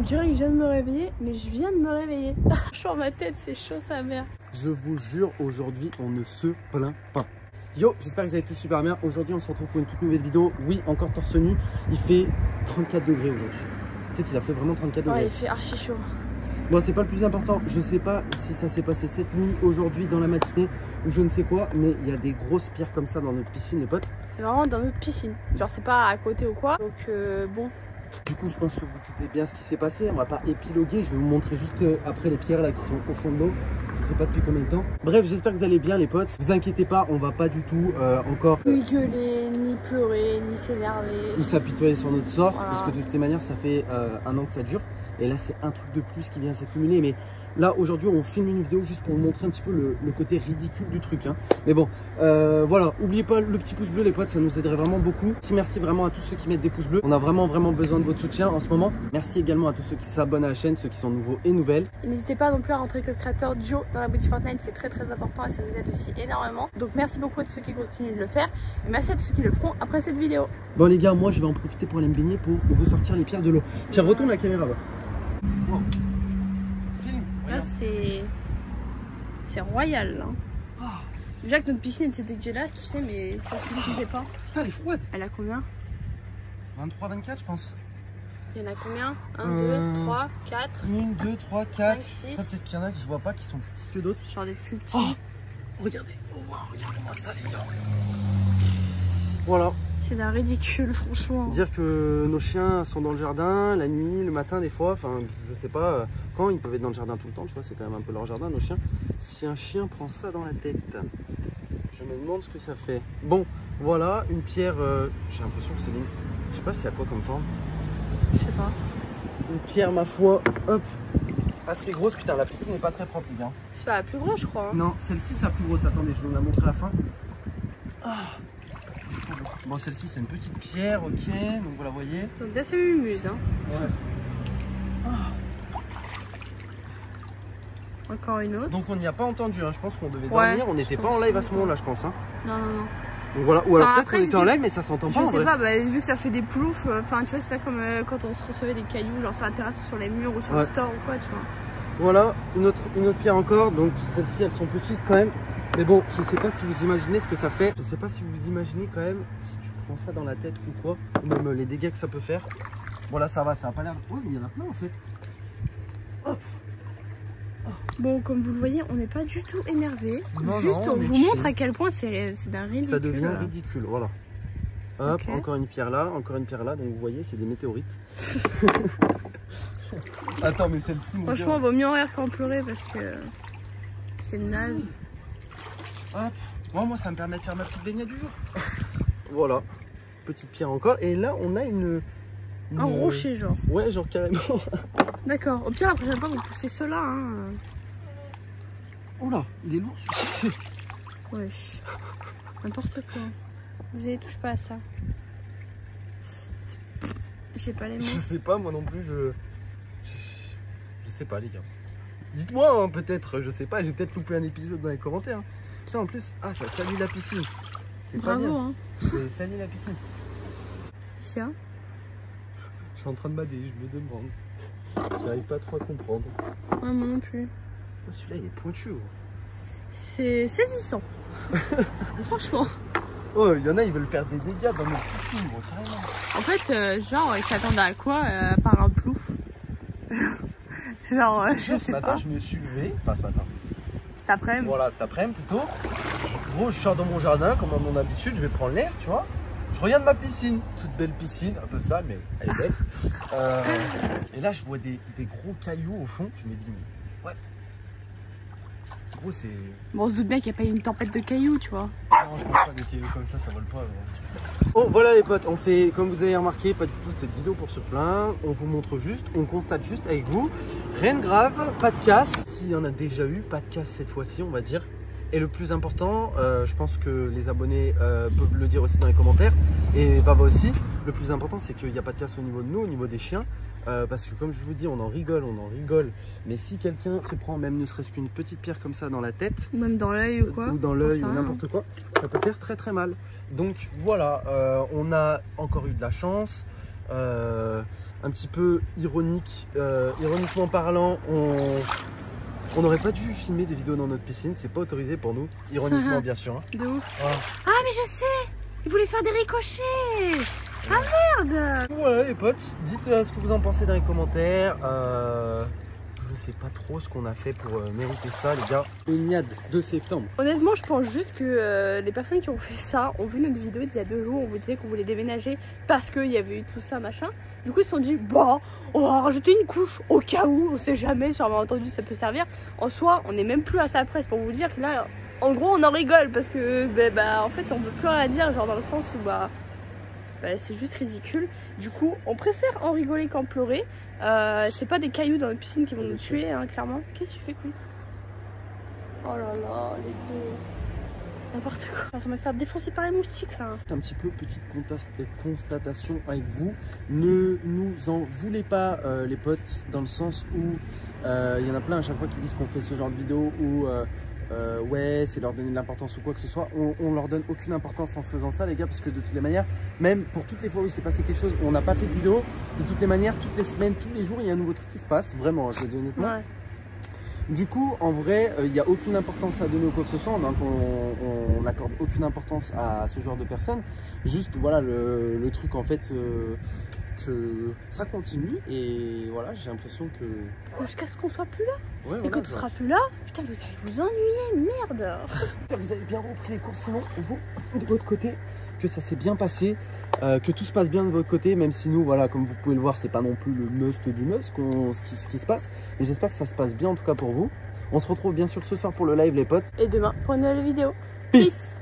dirait que je viens de me réveiller, mais je viens de me réveiller. Franchement, ma tête, c'est chaud sa mère. Je vous jure, aujourd'hui, on ne se plaint pas. Yo, j'espère que vous allez tous super bien. Aujourd'hui, on se retrouve pour une toute nouvelle vidéo. Oui, encore torse nu. Il fait 34 degrés aujourd'hui. Tu sais qu'il a fait vraiment 34 degrés. Ouais, il fait archi chaud. Bon, c'est pas le plus important. Je sais pas si ça s'est passé cette nuit, aujourd'hui, dans la matinée, ou je ne sais quoi, mais il y a des grosses pierres comme ça dans notre piscine, les potes. C'est vraiment dans notre piscine. Genre, c'est pas à côté ou quoi. Donc, bon. Du coup, je pense que vous doutez bien ce qui s'est passé. On va pas épiloguer. Je vais vous montrer juste après les pierres là qui sont au fond de l'eau. Je sais pas depuis combien de temps. Bref, j'espère que vous allez bien, les potes. Vous inquiétez pas, on va pas du tout encore Ni gueuler, ni pleurer, ni s'énerver. ou s'apitoyer sur notre sort, voilà. parce que de toutes les manières, ça fait 1 an que ça dure. Et là, c'est un truc de plus qui vient s'accumuler. Mais là, aujourd'hui, on filme une vidéo juste pour vous montrer un petit peu le côté ridicule du truc. Hein. Mais bon, voilà. N'oubliez pas le petit pouce bleu, les potes. Ça nous aiderait vraiment beaucoup. Merci vraiment à tous ceux qui mettent des pouces bleus. On a vraiment besoin de votre soutien en ce moment. Merci également à tous ceux qui s'abonnent à la chaîne, ceux qui sont nouveaux et nouvelles. Et n'hésitez pas non plus à rentrer code créateur duo dans la boutique Fortnite. C'est très important et ça nous aide aussi énormément. Donc, merci beaucoup à tous ceux qui continuent de le faire. Et merci à tous ceux qui le feront après cette vidéo. Bon, les gars, moi, je vais en profiter pour aller me baigner pour vous sortir les pierres de l'eau. Tiens, retourne la caméra, là. Wow. Film. Là, c'est royal, là. Oh. Déjà que notre piscine était dégueulasse, tu sais, mais ça suffisait pas. Putain, elle est froide. Elle a combien? 23, 24, je pense. Il y en a combien? 1, 2, 3, 4. 1, 2, 3, 4. 5, 6. Peut-être qu'il y en a que je vois pas qui sont plus petits que d'autres. Genre des plus petits. Oh, regardez. Oh, wow, regardez-moi ça, les gars. Voilà. C'est d'un ridicule, franchement. Dire que nos chiens sont dans le jardin, la nuit, le matin, des fois. Enfin, je sais pas quand ils peuvent être dans le jardin tout le temps. Tu vois, c'est quand même un peu leur jardin, nos chiens. Si un chien prend ça dans la tête, je me demande ce que ça fait. Bon, voilà, une pierre. J'ai l'impression que c'est une. Je sais pas c'est à quoi comme forme. Je sais pas. Une pierre, ma foi, hop, assez grosse. Putain, la piscine n'est pas très propre, les gars. C'est pas la plus grosse, je crois. Hein. Non, celle-ci, c'est la plus grosse. Attendez, je vais vous la montrer à la fin. Ah. Bon, celle-ci, c'est une petite pierre, ok. Donc, vous la voyez. Donc, bien fait mumuse, hein. Ouais. Ah. Encore une autre. Donc, on n'y a pas entendu. Hein. Je pense qu'on devait dormir. On n'était pas en live à ce moment-là, je pense. Hein. Non. Donc, voilà. Ou alors, Enfin, peut-être qu'on était en live, mais ça s'entend pas. Je sais pas, bah, vu que ça fait des ploufs. Enfin, tu vois, c'est pas comme quand on se recevait des cailloux, genre sur la terrasse, sur les murs ou sur le store ou quoi, tu vois. Voilà, une autre pierre encore. Donc, celles-ci, elles sont petites quand même. Mais bon, je sais pas si vous imaginez ce que ça fait. Je sais pas si vous imaginez quand même si tu prends ça dans la tête ou quoi, ou même les dégâts que ça peut faire. Bon là ça va, ça a pas l'air. Oh mais il y en a plein en fait. Hop. Oh. Bon, comme vous le voyez, on n'est pas du tout énervé. Juste, non, on vous montre à quel point c'est d'un ridicule. Ça devient ridicule, voilà. Hop, okay. Encore une pierre là, encore une pierre là. Donc vous voyez, c'est des météorites. Attends, mais celle-ci. Franchement, vaut mieux en rire qu'en pleurer parce que c'est naze. Hop, moi ça me permet de faire ma petite baignade du jour. Voilà, petite pierre encore. Et là on a un rocher genre. Ouais, genre carrément. D'accord, au pire la prochaine fois vous poussez ceux-là. Hein. Oh là, il est lourd celui-ci. Wesh, n'importe quoi. Désolé, touche pas à ça. J'ai pas les mots. Je sais pas moi non plus, je sais pas les gars. Dites-moi hein, peut-être, je sais pas, j'ai peut-être loupé un épisode dans les commentaires. Putain, en plus, ah ça salue la piscine. C'est pas bien. Hein. C'est salut la piscine. Tiens. Je suis en train de bader, je me demande. J'arrive pas trop à comprendre. Ouais, moi non plus. Oh, celui-là il est pointu. C'est saisissant. Franchement. Oh, il y en a, ils veulent faire des dégâts dans notre piscine, gros, carrément. En fait, genre, ils s'attendaient à quoi par un plouf. Genre, je sais ce matin, pas. je me suis levé, enfin ce matin. Cet après-midi. Voilà, cet après-midi plutôt. Gros, je sors dans mon jardin, comme à mon habitude, je vais prendre l'air, tu vois. Je regarde ma piscine, toute belle piscine, un peu sale, mais elle est belle. Et là, je vois des gros cailloux au fond. Je me dis, mais what? Gros, c'est. Bon, on se doute bien qu'il n'y a pas eu une tempête de cailloux, tu vois. Non, je pense pas des cailloux comme ça vole pas. Mais... Bon, voilà les potes, on fait, comme vous avez remarqué, pas du tout cette vidéo pour se plaindre. On vous montre juste, on constate juste avec vous. Rien de grave, pas de casse. S'il y en a déjà eu, pas de casse cette fois-ci, on va dire. Et le plus important, je pense que les abonnés peuvent le dire aussi dans les commentaires, et Baba aussi, le plus important c'est qu'il n'y a pas de casse au niveau de nous, au niveau des chiens, parce que comme je vous dis, on en rigole, mais si quelqu'un se prend même ne serait-ce qu'une petite pierre comme ça dans la tête, ou même dans l'œil ou quoi, ou dans l'œil ou n'importe quoi, ça peut faire très très mal. Donc voilà, on a encore eu de la chance. un petit peu ironique. Ironiquement parlant, on n'aurait pas dû filmer des vidéos dans notre piscine, c'est pas autorisé pour nous. Ironiquement, bien sûr. De ouf. Ah. Ah, mais je sais, il voulait faire des ricochets. Ah merde. Voilà les potes, dites ce que vous en pensez dans les commentaires. Je sais pas trop ce qu'on a fait pour mériter ça les gars. Baignade de septembre. Honnêtement je pense juste que les personnes qui ont fait ça ont vu notre vidéo d'il y a 2 jours. On vous disait qu'on voulait déménager parce qu'il y avait eu tout ça machin. Du coup ils se sont dit bah on va rajouter une couche au cas où, on sait jamais, sur un malentendu ça peut servir. En soi on n'est même plus à sa presse pour vous dire que là en gros on en rigole parce que en fait on peut plus rien dire, genre dans le sens où c'est juste ridicule. Du coup on préfère en rigoler qu'en pleurer. C'est pas des cailloux dans notre piscine qui vont nous tuer hein, clairement. Qu'est-ce que tu fais Queen? Oh là là les deux, n'importe quoi. On va me faire défoncer par les moustiques là. Un petit peu petite constatation avec vous. Ne nous en voulez pas les potes, dans le sens où il y en a plein à chaque fois qui disent qu'on fait ce genre de vidéo où ouais c'est leur donner de l'importance ou quoi que ce soit. On leur donne aucune importance en faisant ça les gars, parce que de toutes les manières, même pour toutes les fois où il s'est passé quelque chose où on n'a pas fait de vidéo, de toutes les manières, toutes les semaines, tous les jours il y a un nouveau truc qui se passe, vraiment je le dis honnêtement. Ouais. Du coup en vrai il n'y a aucune importance à donner ou quoi que ce soit, on n'accorde aucune importance à ce genre de personnes. Juste voilà le truc en fait que ça continue et voilà j'ai l'impression que jusqu'à ce qu'on soit plus là. Ouais, et quand on sera plus là, putain vous allez vous ennuyer, merde. Vous avez bien repris les cours sinon vous de votre côté, que ça s'est bien passé, que tout se passe bien de votre côté, même si nous voilà comme vous pouvez le voir c'est pas non plus le must du must ce qui se passe, mais j'espère que ça se passe bien en tout cas pour vous. On se retrouve bien sûr ce soir pour le live les potes. Et demain pour une nouvelle vidéo. Peace.